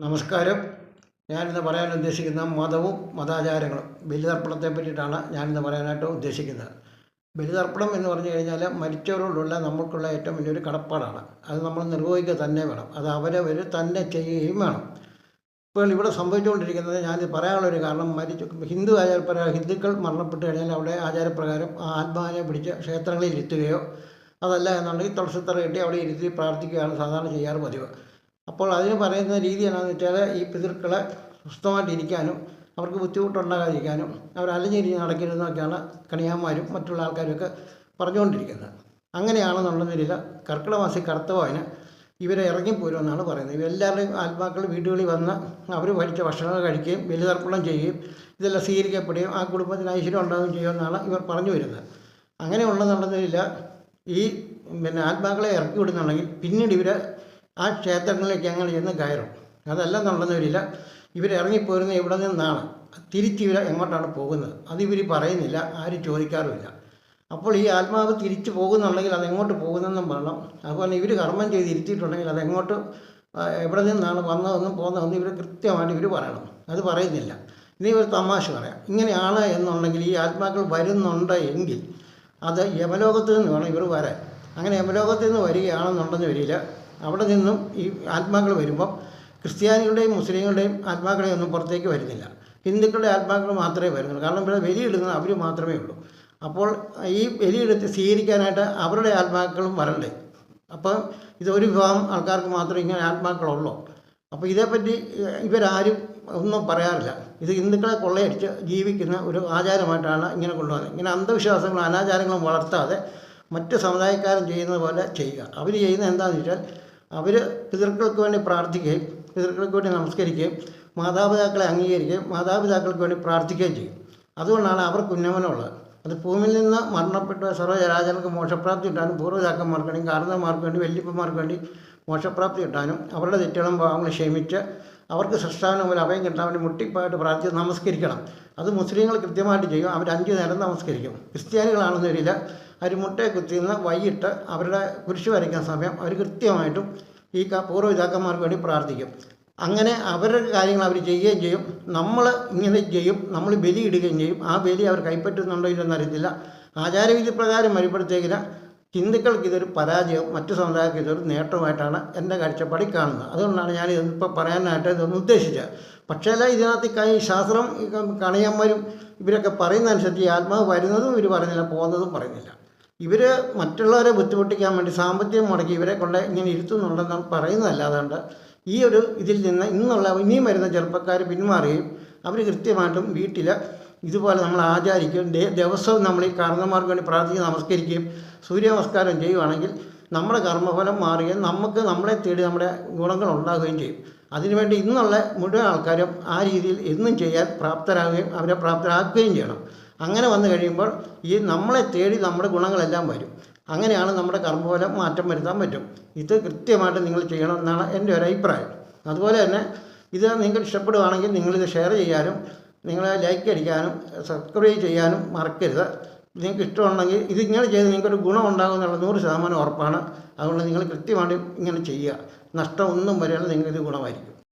നമസ്കാരം. ഞാനിന്ന് പറയാൻ ഉദ്ദേശിക്കുന്ന മതവും മതാചാരങ്ങളും ബലിതർപ്പണത്തെ പറ്റിയിട്ടാണ് ഞാനിന്ന് പറയാനായിട്ട് ഉദ്ദേശിക്കുന്നത്. ബലിതർപ്പണം എന്ന് പറഞ്ഞു കഴിഞ്ഞാൽ മരിച്ചവരോടുള്ള നമുക്കുള്ള ഏറ്റവും വലിയൊരു കടപ്പാടാണ്. അത് നമ്മൾ നിർവഹിക്കുക തന്നെ വേണം. അത് അവരവർ തന്നെ ചെയ്യുകയും വേണം. ഇപ്പോൾ ഇവിടെ സംഭവിച്ചുകൊണ്ടിരിക്കുന്നത് ഞാനിത് പറയാനുള്ളൊരു കാരണം, ഹിന്ദു ആചാരപ്രകാരം ഹിന്ദുക്കൾ മരണപ്പെട്ട് കഴിഞ്ഞാൽ അവിടെ ആചാരപ്രകാരം ആ ആത്മാവിനെ പിടിച്ച് ക്ഷേത്രങ്ങളിൽ ഇരുത്തുകയോ അതല്ല എന്നുണ്ടെങ്കിൽ തുളസിത്തറ കെട്ടി അവിടെ ഇരുത്തി പ്രാർത്ഥിക്കുകയാണ് സാധാരണ ചെയ്യാറ് പതിവ്. അപ്പോൾ അതിന് പറയുന്ന രീതി എന്താണെന്ന് വെച്ചാൽ, ഈ പിതൃക്കളെ സ്വസ്ഥമായിട്ടിരിക്കാനും അവർക്ക് ബുദ്ധിമുട്ടുണ്ടാകാതിരിക്കാനും അവർ അലഞ്ഞിരിഞ്ഞ് നടക്കരുതെന്നൊക്കെയാണ് കണിയാന്മാരും മറ്റുള്ള ആൾക്കാരുമൊക്കെ പറഞ്ഞുകൊണ്ടിരിക്കുന്നത്. അങ്ങനെയാണെന്നുള്ളതിൽ കർക്കിടക മാസം കർത്തവായന് ഇവരെ ഇറങ്ങിപ്പോരുമെന്നാണ് പറയുന്നത്. ഇവരെല്ലാവരുടെയും ആത്മാക്കൾ വീടുകളിൽ വന്ന് അവർ ഭരിച്ച ഭക്ഷണങ്ങൾ കഴിക്കുകയും ബലിതർപ്പണം ചെയ്യുകയും ഇതെല്ലാം സ്വീകരിക്കപ്പെടുകയും ആ കുടുംബത്തിന് ഐശ്വര്യം ഉണ്ടാവുകയും ചെയ്യുമെന്നാണ് ഇവർ പറഞ്ഞു വരുന്നത്. അങ്ങനെയുള്ളതെന്നുള്ളതിൽ ഈ ആത്മാക്കളെ ഇറക്കി വിടുന്നുണ്ടെങ്കിൽ പിന്നീട് ഇവർ ആ ക്ഷേത്രങ്ങളിലേക്ക് അങ്ങനെ ചെന്ന് കയറും. അതല്ലെന്നുള്ളതിൽ ഇവരിറങ്ങിപ്പോരുന്ന ഇവിടെ നിന്നാണ്, തിരിച്ചിവർ എങ്ങോട്ടാണ് പോകുന്നത് അതിവർ പറയുന്നില്ല, ആരും ചോദിക്കാറുമില്ല. അപ്പോൾ ഈ ആത്മാവ് തിരിച്ചു പോകുന്നുണ്ടെങ്കിൽ അതെങ്ങോട്ട് പോകുന്നതെന്നും പറയണം. അതുപോലെ ഇവർ കർമ്മം ചെയ്ത് ഇരുത്തിയിട്ടുണ്ടെങ്കിൽ അതെങ്ങോട്ട് എവിടെ നിന്നാണ് വന്നതെന്നും പോകുന്നതെന്നും ഇവർ കൃത്യമായിട്ട് ഇവർ പറയണം. അത് പറയുന്നില്ല. ഇനി ഒരു തമാശ പറയാം. ഇങ്ങനെയാണ് എന്നുണ്ടെങ്കിൽ ഈ ആത്മാക്കൾ വരുന്നുണ്ട് എങ്കിൽ അത് യമലോകത്ത് നിന്ന് വേണം ഇവർ വരാൻ. അങ്ങനെ യമലോകത്ത് നിന്ന് വരികയാണെന്നുണ്ടെന്ന് വരില്ല. അവിടെ നിന്നും ഈ ആത്മാക്കൾ വരുമ്പം ക്രിസ്ത്യാനികളുടെയും മുസ്ലിങ്ങളുടെയും ആത്മാക്കളെ ഒന്നും പുറത്തേക്ക് വരുന്നില്ല. ഹിന്ദുക്കളുടെ ആത്മാക്കൾ മാത്രമേ വരുന്നുള്ളൂ. കാരണം ഇവിടെ ബലിയിടുന്നത് അവർ മാത്രമേ ഉള്ളൂ. അപ്പോൾ ഈ ബലിയെടുത്ത് സ്വീകരിക്കാനായിട്ട് അവരുടെ ആത്മാക്കളും വരണ്ടേ. അപ്പം ഇതൊരു വിഭാഗം ആൾക്കാർക്ക് മാത്രമേ ഇങ്ങനെ ആത്മാക്കളുള്ളൂ. അപ്പോൾ ഇതേപ്പറ്റി ഇവരാരും ഒന്നും പറയാറില്ല. ഇത് ഹിന്ദുക്കളെ കൊള്ളയടിച്ച് ജീവിക്കുന്ന ഒരു ആചാരമായിട്ടാണ് ഇങ്ങനെ കൊണ്ടുവന്നത്. ഇങ്ങനെ അന്ധവിശ്വാസങ്ങളും അനാചാരങ്ങളും വളർത്താതെ മറ്റ് സമുദായക്കാരും ചെയ്യുന്നത് പോലെ ചെയ്യുക. അവർ ചെയ്യുന്നത് എന്താണെന്ന് വെച്ചാൽ, അവർ പിതൃക്കൾക്ക് വേണ്ടി പ്രാർത്ഥിക്കുകയും പിതൃക്കൾക്ക് വേണ്ടി നമസ്കരിക്കുകയും മാതാപിതാക്കളെ അംഗീകരിക്കുകയും മാതാപിതാക്കൾക്ക് വേണ്ടി പ്രാർത്ഥിക്കുകയും ചെയ്യും. അതുകൊണ്ടാണ് അവർക്ക് ഉന്നമനമുള്ളത്. അത് ഭൂമിയിൽ നിന്ന് മരണപ്പെട്ട സർവ്വചരാചരങ്ങൾക്ക് മോക്ഷപ്രാപ്തി കിട്ടാനും പൂർവ്വജാക്കന്മാർക്ക് വേണ്ടി കാരണന്മാർക്ക് വേണ്ടി വല്യപ്പന്മാർക്ക് വേണ്ടി മോക്ഷപ്രാപ്തി കിട്ടാനും അവരുടെ തെറ്റുകളും പാവങ്ങൾ ക്ഷമിച്ച് അവർക്ക് സൃഷ്ടാവിന് മുമ്പിൽ അഭയം കിട്ടാൻ വേണ്ടി മുട്ടിപ്പായിട്ട് പ്രാർത്ഥിച്ച് നമസ്കരിക്കണം. അത് മുസ്ലിങ്ങൾ കൃത്യമായിട്ട് ചെയ്യും. അവർ 5 നേരം നമസ്കരിക്കും. ക്രിസ്ത്യാനികളാണെന്നൊരില്ല, അവർ മുട്ടയെ കുത്തിന്ന് വൈകിട്ട് അവരുടെ കുരിശ് വരയ്ക്കുന്ന സമയം അവർ കൃത്യമായിട്ടും ഈ പൂർവ്വപിതാക്കന്മാർക്ക് വേണ്ടി പ്രാർത്ഥിക്കും. അങ്ങനെ അവരുടെ കാര്യങ്ങൾ അവർ ചെയ്യുകയും ചെയ്യും. നമ്മൾ ഇങ്ങനെ ചെയ്യും, നമ്മൾ ബലി ഇടുകയും ചെയ്യും. ആ ബലി അവർ കൈപ്പറ്റുന്നുണ്ടോ ഇല്ലെന്ന് അറിയത്തില്ല. ആചാരവിധി പ്രകാരം വരുമ്പോഴത്തേക്കിന് ഹിന്ദുക്കൾക്ക് ഇതൊരു പരാജയം, മറ്റു സമുദായങ്ങൾക്ക് ഇതൊരു നേട്ടമായിട്ടാണ് എൻ്റെ കാഴ്ചപ്പാടിൽ കാണുന്നത്. അതുകൊണ്ടാണ് ഞാൻ ഇതിപ്പോൾ പറയാനായിട്ട് ഇതൊന്നും ഉദ്ദേശിച്ചത്. പക്ഷേ ഇതിനകത്ത് ഈ ശാസ്ത്രം കണിയന്മാരും ഇവരൊക്കെ പറയുന്നതനുസരിച്ച് ഈ ആത്മാവ് വരുന്നതും ഇവർ പറയുന്നില്ല, പോകുന്നതും പറയുന്നില്ല. ഇവർ മറ്റുള്ളവരെ ബുദ്ധിമുട്ടിക്കാൻ വേണ്ടി സാമ്പത്തികം മുടക്കി ഇവരെ കൊണ്ട് ഇങ്ങനെ ഇരുത്തുന്നുണ്ടെന്ന് പറയുന്നതല്ലാതുകൊണ്ട് ഈ ഒരു ഇതിൽ നിന്ന് ഇനിയും വരുന്ന ചെറുപ്പക്കാർ പിന്മാറുകയും അവർ കൃത്യമായിട്ടും വീട്ടിൽ ഇതുപോലെ നമ്മൾ ആചാരിക്കുകയും ദിവസവും നമ്മൾ ഈ കാരണന്മാർക്ക് വേണ്ടി പ്രാർത്ഥിച്ച് നമസ്കരിക്കുകയും സൂര്യ ചെയ്യുകയാണെങ്കിൽ നമ്മുടെ കർമ്മഫലം മാറുകയും നമുക്ക് നമ്മളെ തേടി നമ്മുടെ ഗുണങ്ങൾ ഉണ്ടാകുകയും ചെയ്യും. അതിനുവേണ്ടി ഇന്നുള്ള മുഴുവൻ ആൾക്കാരും ആ രീതിയിൽ എന്നും ചെയ്യാൻ പ്രാപ്തരാകുകയും അവരെ പ്രാപ്തരാക്കുകയും ചെയ്യണം. അങ്ങനെ വന്നു കഴിയുമ്പോൾ ഈ നമ്മളെ തേടി നമ്മുടെ ഗുണങ്ങളെല്ലാം വരും. അങ്ങനെയാണ് നമ്മുടെ കർമ്മഫലം മാറ്റം വരുത്താൻ പറ്റും. ഇത് കൃത്യമായിട്ട് നിങ്ങൾ ചെയ്യണമെന്നാണ് എൻ്റെ ഒരു അഭിപ്രായം. അതുപോലെ തന്നെ ഇത് നിങ്ങൾക്ക് ഇഷ്ടപ്പെടുകയാണെങ്കിൽ നിങ്ങളിത് ഷെയർ ചെയ്യാനും നിങ്ങൾ ലൈക്ക് അടിക്കാനും സബ്സ്ക്രൈബ് ചെയ്യാനും മറക്കരുത്. നിങ്ങൾക്ക് ഇഷ്ടമുണ്ടെങ്കിൽ ഇതിങ്ങനെ ചെയ്ത് നിങ്ങൾക്കൊരു ഗുണം ഉണ്ടാകുമെന്നുള്ള 100% ഉറപ്പാണ്. അതുകൊണ്ട് നിങ്ങൾ കൃത്യമായിട്ട് ഇങ്ങനെ ചെയ്യുക. നഷ്ടമൊന്നും വരികയില്ല, നിങ്ങൾക്കിത് ഗുണമായിരിക്കും.